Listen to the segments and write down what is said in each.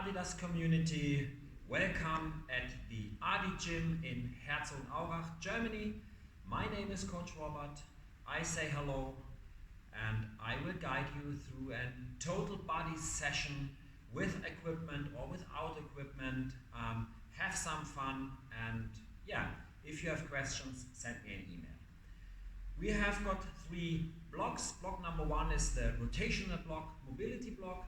Adidas community, welcome at the Adi Gym in Herzogenaurach, Germany. My name is Coach Robert. I say hello and I will guide you through a total body session with equipment or without equipment. Have some fun and yeah, if you have questions, send me an email. We have got 3 blocks. Block number 1 is the rotational block, mobility block.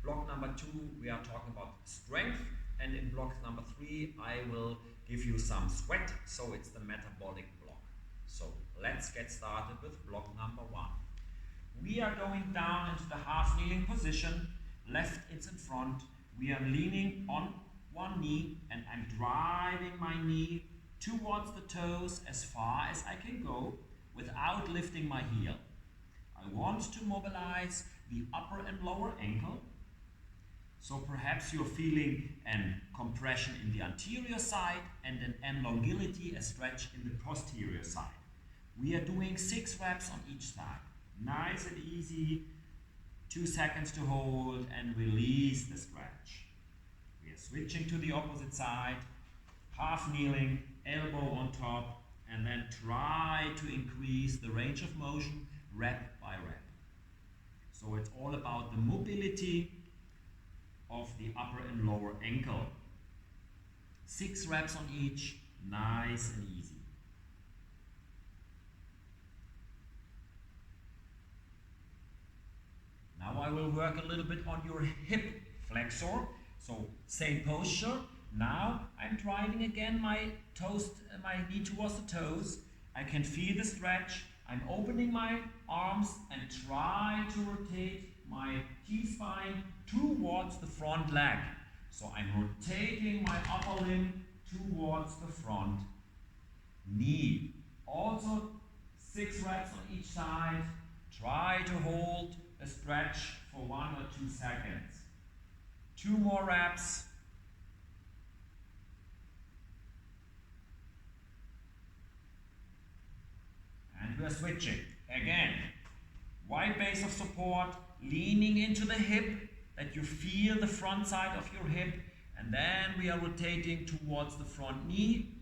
Block number 2, we are talking about strength. And in block number 3, I will give you some sweat, so it's the metabolic block. So let's get started with block number 1. We are going down into the half kneeling position. Left is in front. We are leaning on one knee and I'm driving my knee towards the toes as far as I can go without lifting my heel. I want to mobilize the upper and lower ankle. So perhaps you're feeling a compression in the anterior side and an elongility, a stretch in the posterior side. We are doing 6 reps on each side. Nice and easy. 2 seconds to hold and release the stretch. We are switching to the opposite side. Half kneeling, elbow on top, and then try to increase the range of motion rep by rep. So it's all about the mobility of the upper and lower ankle. 6 reps on each, nice and easy. Now I will work a little bit on your hip flexor. So same posture. Now I'm driving again my knee towards the toes. I can feel the stretch. I'm opening my arms and try to rotate my T-spine towards the front leg. So I'm rotating my upper limb towards the front knee. Also 6 reps on each side. Try to hold a stretch for 1 or 2 seconds. 2 more reps. And we're switching. Again, wide base of support, leaning into the hip, that you feel the front side of your hip, and then we are rotating towards the front knee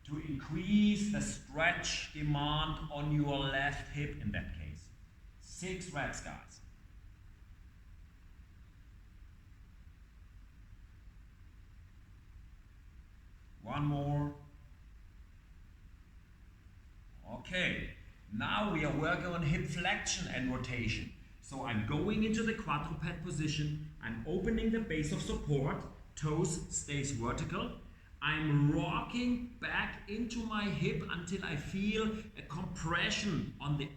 to increase the stretch demand on your left hip in that case. 6 reps, guys. One more. Okay, now we are working on hip flexion and rotation. So I'm going into the quadruped position. I'm opening the base of support. Toes stays vertical. I'm rocking back into my hip until I feel a compression on the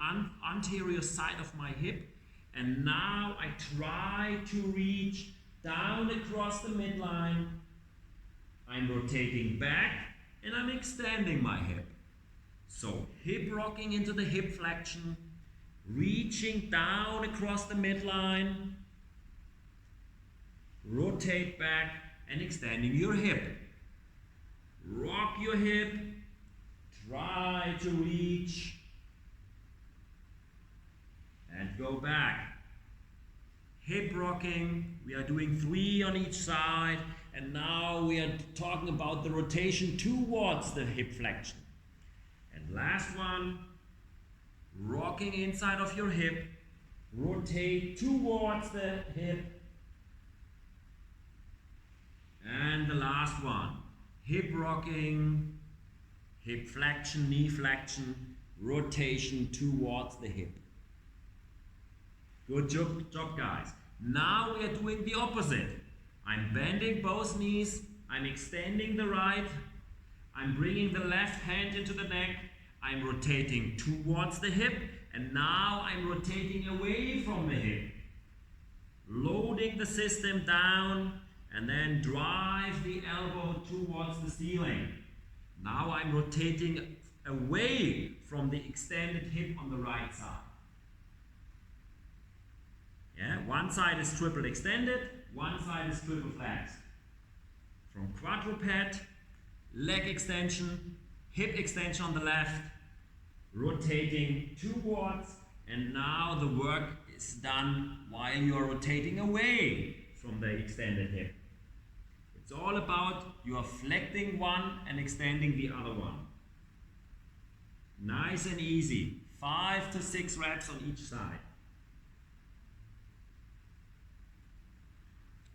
anterior side of my hip. And now I try to reach down across the midline. I'm rotating back and I'm extending my hip. So hip rocking into the hip flexion, reaching down across the midline, rotate back and extending your hip. Rock your hip, try to reach and go back. Hip rocking, we are doing 3 on each side, and now we are talking about the rotation towards the hip flexion. And last one, rocking inside of your hip, rotate towards the hip. And the last one, hip rocking, hip flexion, knee flexion, rotation towards the hip. Good job, guys. Now we are doing the opposite. I'm bending both knees, I'm extending the right, I'm bringing the left hand into the neck, I'm rotating towards the hip, and now I'm rotating away from the hip. Loading the system down, and then drive the elbow towards the ceiling. Now I'm rotating away from the extended hip on the right side. Yeah, one side is triple extended, one side is triple flexed. From quadruped, leg extension, hip extension on the left, rotating towards, and now the work is done while you're rotating away from the extended hip. It's all about you are flexing one and extending the other one. Nice and easy. 5 to 6 reps on each side.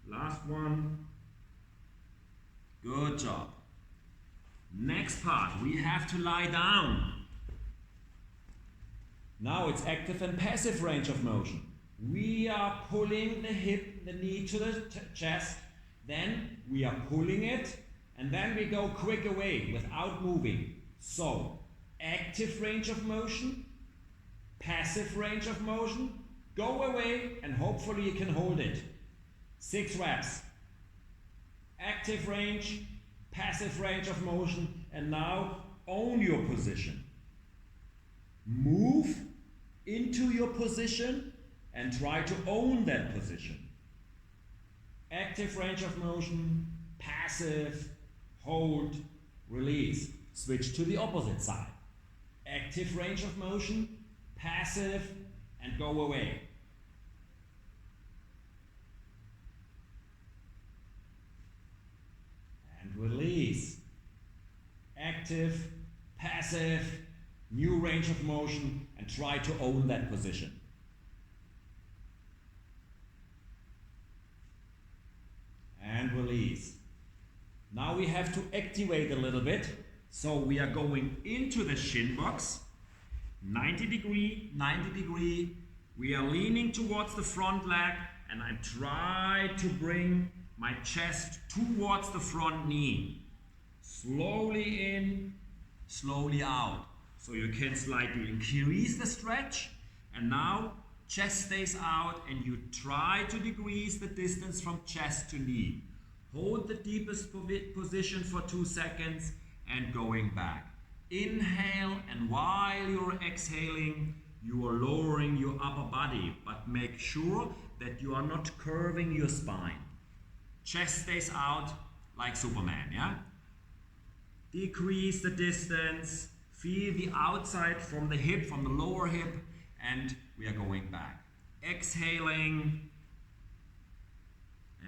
Last one. Good job. Next part, we have to lie down. Now it's active and passive range of motion. We are pulling the knee to the chest, then we are pulling it, and then we go quick away without moving. So, active range of motion, passive range of motion, go away, and hopefully you can hold it. 6 reps. Active range, passive range of motion, and now own your position. Move into your position and try to own that position. Active range of motion, passive, hold, release. Switch to the opposite side. Active range of motion, passive, and go away. And release. Active, passive, new range of motion, and try to own that position. And release. Now we have to activate a little bit. So we are going into the shin box. 90 degree, 90 degree. We are leaning towards the front leg, and I try to bring my chest towards the front knee. Slowly in, slowly out. So you can slightly increase the stretch, and now chest stays out, and you try to decrease the distance from chest to knee. Hold the deepest position for 2 seconds and going back. Inhale, and while you're exhaling, you are lowering your upper body, but make sure that you are not curving your spine. Chest stays out like Superman, yeah? Decrease the distance, feel the outside from the hip, from the lower hip, and we are going back. Exhaling,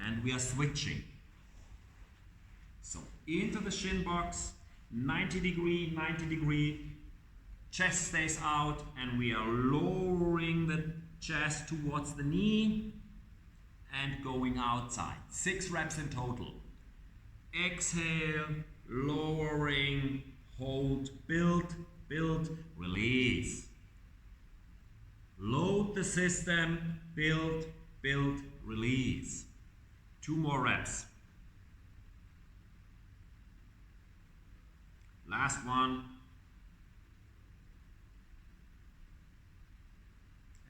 and we are switching. So into the shin box, 90 degree, 90 degree, chest stays out, and we are lowering the chest towards the knee and going outside. 6 reps in total. Exhale, lowering, hold, build, build, release. Load the system, build, build, release. 2 more reps. Last one.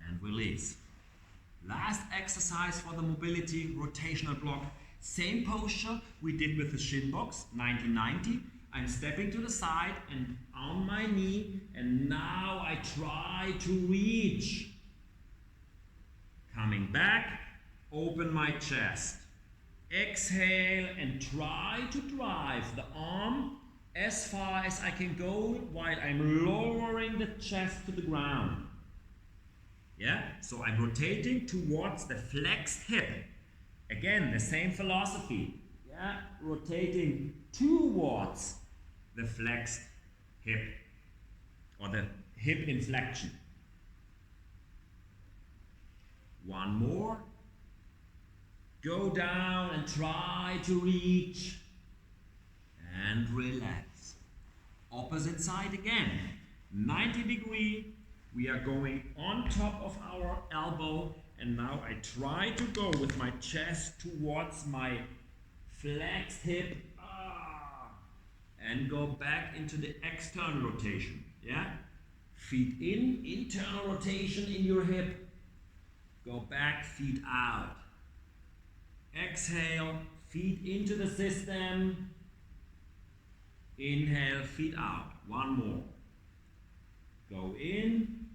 And release. Last exercise for the mobility rotational block. Same posture we did with the shin box, 90-90. I'm stepping to the side and on my knee, and now I try to reach. Coming back, open my chest. Exhale and try to drive the arm as far as I can go while I'm lowering the chest to the ground. Yeah, so I'm rotating towards the flexed hip. Again, the same philosophy. Yeah, rotating towards the flexed hip or the hip inflection. One more. Go down and try to reach and relax. Opposite side again. 90 degree. We are going on top of our elbow, and now I try to go with my chest towards my flexed hip and go back into the external rotation. Yeah? Feet in, internal rotation in your hip. Go back, feet out. Exhale, feet into the system. Inhale, feet out. One more. Go in,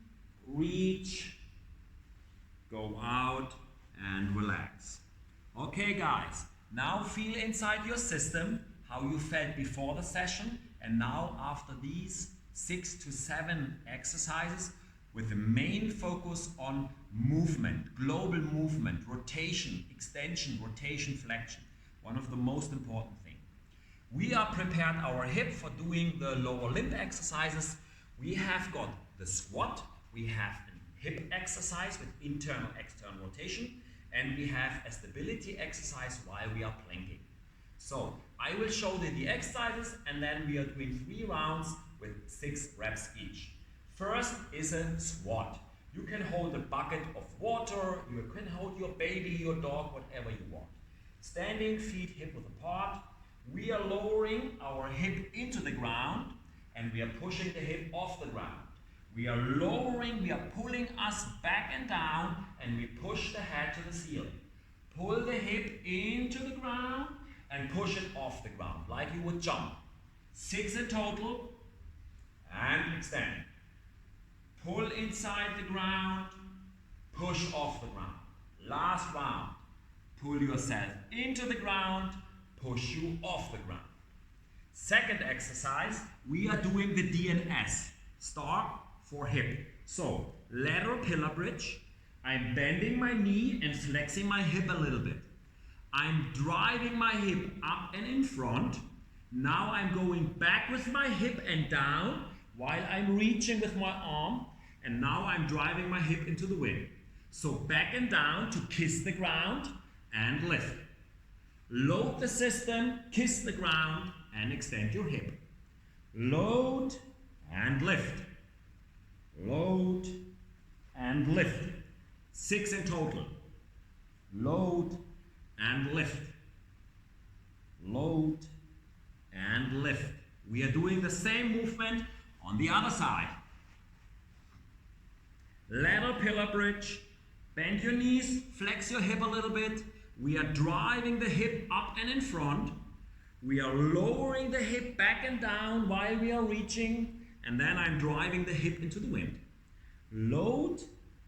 reach, go out, and relax. Okay guys, now feel inside your system how you felt before the session, and now after these 6 to 7 exercises with the main focus on movement, global movement, rotation, extension, rotation, flexion. One of the most important things. We are prepared our hip for doing the lower limb exercises. We have got the squat, we have a hip exercise with internal, external rotation, and we have a stability exercise while we are planking. So I will show the exercises, and then we are doing 3 rounds with 6 reps each. First is a squat. You can hold a bucket of water, you can hold your baby, your dog, whatever you want. Standing, feet hip width apart. We are lowering our hip into the ground and we are pushing the hip off the ground. We are lowering, we are pulling us back and down, and we push the head to the ceiling. Pull the hip into the ground and push it off the ground like you would jump. 6 in total, and extend. Pull inside the ground, push off the ground. Last round. Pull yourself into the ground, push you off the ground. Second exercise, we are doing the DNS, start for hip. So, lateral pillar bridge. I'm bending my knee and flexing my hip a little bit. I'm driving my hip up and in front. Now I'm going back with my hip and down while I'm reaching with my arm. And now I'm driving my hip into the wind. So back and down to kiss the ground and lift. Load the system, kiss the ground, and extend your hip. Load and lift. Load and lift. 6 in total. Load and lift. Load and lift. We are doing the same movement on the other side. Lateral pillar bridge. Bend your knees, flex your hip a little bit. We are driving the hip up and in front. We are lowering the hip back and down while we are reaching. And then I'm driving the hip into the wind. Load,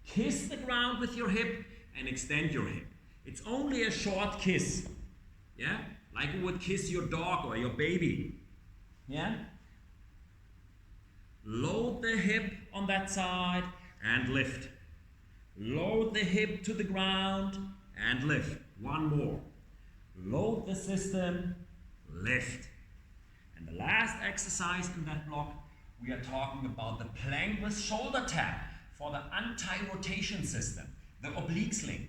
kiss the ground with your hip, and extend your hip. It's only a short kiss. Yeah? Like you would kiss your dog or your baby. Yeah? Load the hip on that side and lift. Load the hip to the ground and lift. One more. Load the system, lift. And the last exercise in that block, we are talking about the plank with shoulder tap for the anti-rotation system, the oblique sling.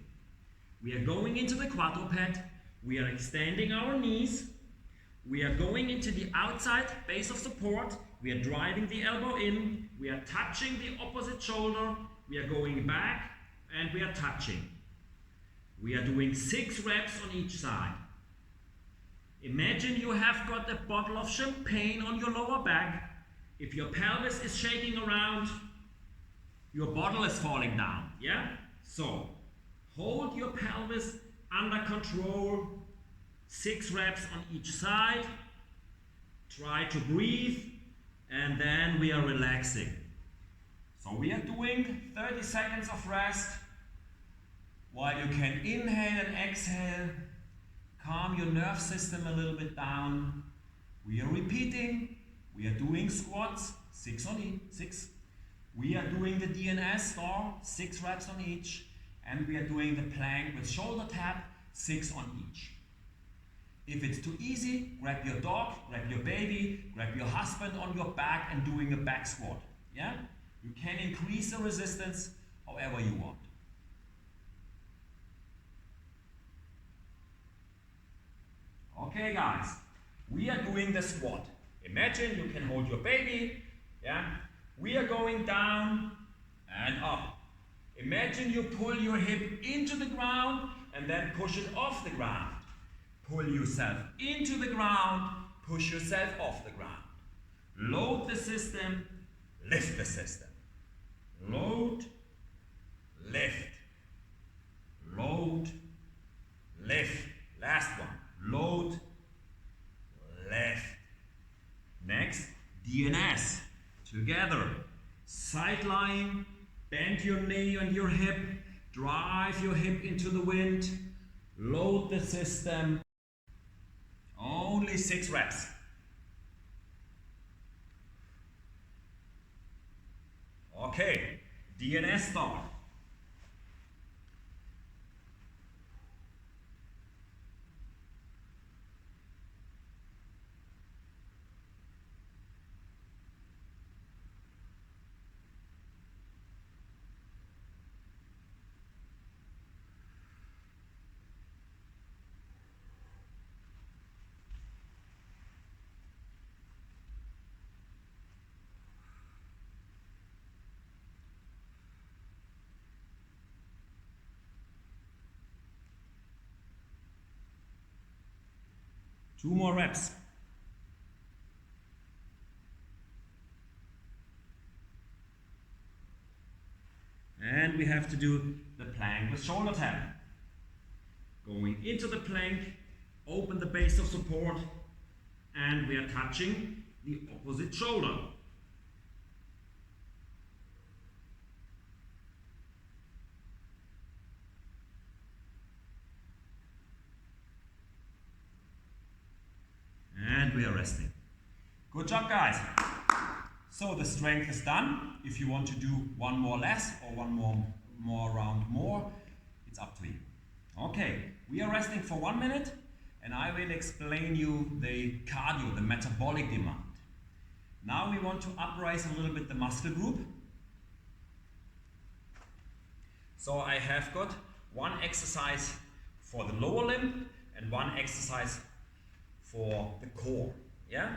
We are going into the quadruped, we are extending our knees, we are going into the outside base of support, we are driving the elbow in, we are touching the opposite shoulder, we are going back, and we are touching. We are doing 6 reps on each side. Imagine you have got a bottle of champagne on your lower back. If your pelvis is shaking around, your bottle is falling down, yeah? So, hold your pelvis under control, 6 reps on each side. Try to breathe, and then we are relaxing. So we are doing 30 seconds of rest, while you can inhale and exhale, calm your nerve system a little bit down. We are repeating. We are doing squats, 6 on each, 6. We are doing the DNS star, 6 reps on each. And we are doing the plank with shoulder tap, 6 on each. If it's too easy, grab your dog, grab your baby, grab your husband on your back and doing a back squat. Yeah? You can increase the resistance however you want. Okay guys, we are doing the squat. Imagine you can hold your baby, yeah? We are going down and up. Imagine you pull your hip into the ground and then push it off the ground. Pull yourself into the ground, push yourself off the ground. Load the system, lift the system. Load, lift. Load, lift. Last one. Load, lift. Next, DNS. Together. Side lying, bend your knee and your hip, drive your hip into the wind, load the system. Only 6 reps. Okay, DNS start. 2 more reps. And we have to do the plank with shoulder tap. Going into the plank, open the base of support, and we are touching the opposite shoulder. And we are resting. Good job, guys. So the strength is done. If you want to do one more less or one more round more, it's up to you. Okay, we are resting for 1 minute and I will explain you the cardio, the metabolic demand. Now we want to upraise a little bit the muscle group. So I have got one exercise for the lower limb and one exercise for the core. Yeah?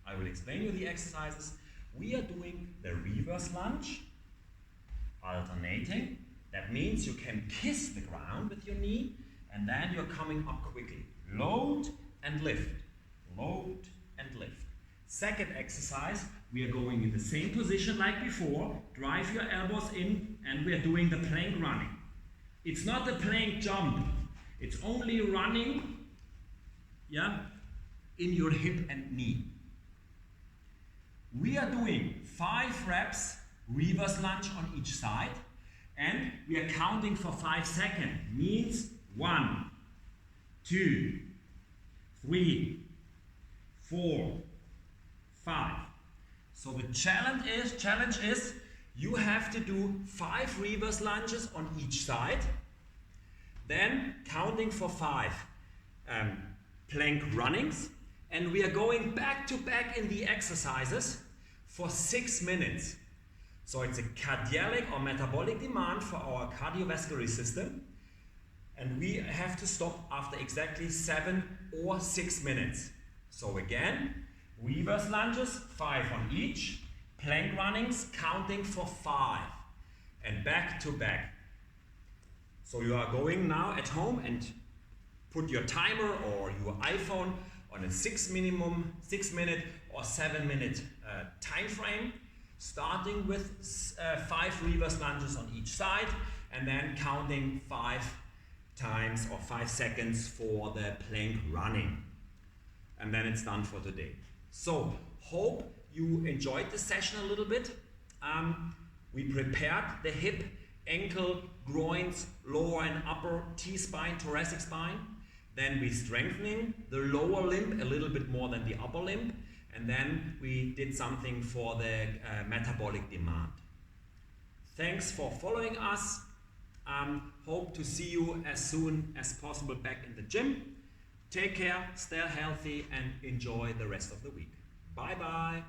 I will explain you the exercises. We are doing the reverse lunge, alternating. That means you can kiss the ground with your knee and then you're coming up quickly. Load and lift, load and lift. Second exercise, we are going in the same position like before. Drive your elbows in and we are doing the plank running. It's not the plank jump. It's only running, yeah, in your hip and knee. We are doing 5 reps, reverse lunge on each side, and we are counting for 5 seconds. Means 1, 2, 3, 4, 5. So the challenge is you have to do 5 reverse lunges on each side, then counting for 5 plank runnings, and we are going back to back in the exercises for 6 minutes. So it's a cardiac or metabolic demand for our cardiovascular system, and we have to stop after exactly 7 or 6 minutes. So again, reverse lunges, 5 on each, plank runnings, counting for 5, and back to back. So you are going now at home and put your timer or your iPhone on a 6 minute or 7 minute time frame, starting with 5 reverse lunges on each side and then counting 5 times or 5 seconds for the plank running. And then it's done for today. So, hope you enjoyed the session a little bit. We prepared the hip, ankle, groins, lower and upper T-spine, thoracic spine. Then we strengthening the lower limb a little bit more than the upper limb. And then we did something for the metabolic demand. Thanks for following us. Hope to see you as soon as possible back in the gym. Take care, stay healthy, and enjoy the rest of the week. Bye bye.